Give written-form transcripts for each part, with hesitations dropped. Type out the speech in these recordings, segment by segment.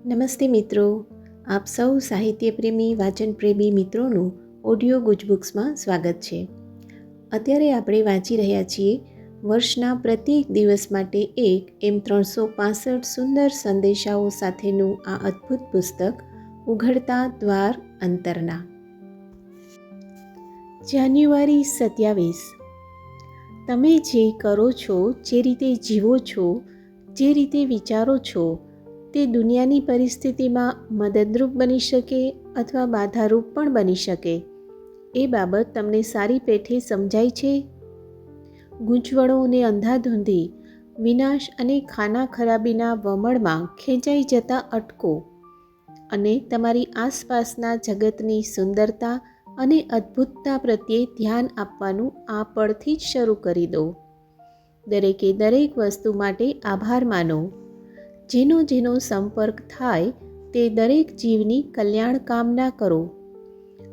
નમસ્તે મિત્રો, આપ સૌ સાહિત્યપ્રેમી વાચનપ્રેમી મિત્રોનું ઓડિયો ગુજબુક્સમાં સ્વાગત છે. અત્યારે આપણે વાંચી રહ્યા છીએ વર્ષના પ્રત્યેક દિવસ માટે એક એમ 365 સુંદર સંદેશાઓ સાથેનું આ અદ્ભુત પુસ્તક ઉઘડતા દ્વાર અંતરના. જાન્યુઆરી 27. તમે જે કરો છો, જે રીતે જીવો છો, જે રીતે વિચારો છો, તે દુનિયાની પરિસ્થિતિમાં મદદરૂપ બની શકે અથવા બાધારૂપ પણ બની શકે. એ બાબત તમને સારી પેઠે સમજાય છે? ગૂંચવણો અને અંધાધૂંધી, વિનાશ અને ખાના ખરાબીના વમળમાં ખેંચાઈ જતા અટકો અને તમારી આસપાસના જગતની સુંદરતા અને અદ્ભુતતા પ્રત્યે ધ્યાન આપવાનું આ પળથી જ શરૂ કરી દો. દરેકે દરેક વસ્તુ માટે આભાર માનો. જેનો જેનો સંપર્ક થાય તે દરેક જીવની કલ્યાણ કામના કરો.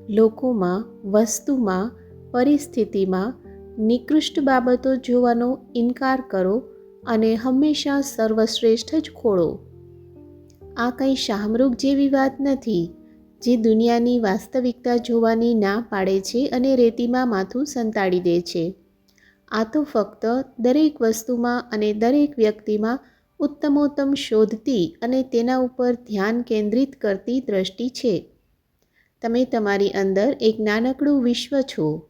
લોકોમાં, વસ્તુમાં, પરિસ્થિતિમાં નિકૃષ્ટ બાબતો જોવાનો ઇનકાર કરો અને હંમેશા સર્વશ્રેષ્ઠ જ ખોળો. આ કંઈ શાહમૃગ જેવી વાત નથી, જે દુનિયાની વાસ્તવિકતા જોવાની ના પાડે છે અને રેતીમાં માથું સંતાડી દે છે. આ તો ફક્ત દરેક વસ્તુમાં અને દરેક વ્યક્તિમાં ઉત્તમોત્તમ શોધતી અને તેના ઉપર ધ્યાન કેન્દ્રિત કરતી દ્રષ્ટિ છે. તમે તમારી અંદર એક નાનકડું વિશ્વ છો.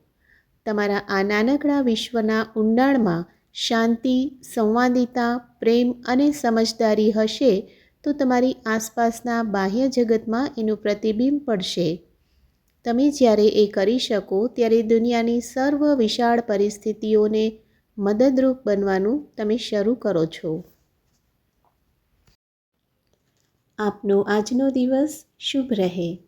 તમારા આ નાનકડા વિશ્વના ઊંડાણમાં શાંતિ, સંવાદિતા, પ્રેમ અને સમજદારી હશે તો તમારી આસપાસના બાહ્ય જગતમાં એનું પ્રતિબિંબ પડશે. તમે જ્યારે એ કરી શકો ત્યારે દુનિયાની સર્વ વિશાળ પરિસ્થિતિઓને મદદરૂપ બનવાનું તમે શરૂ કરો છો. આપનો આજનો દિવસ શુભ રહે.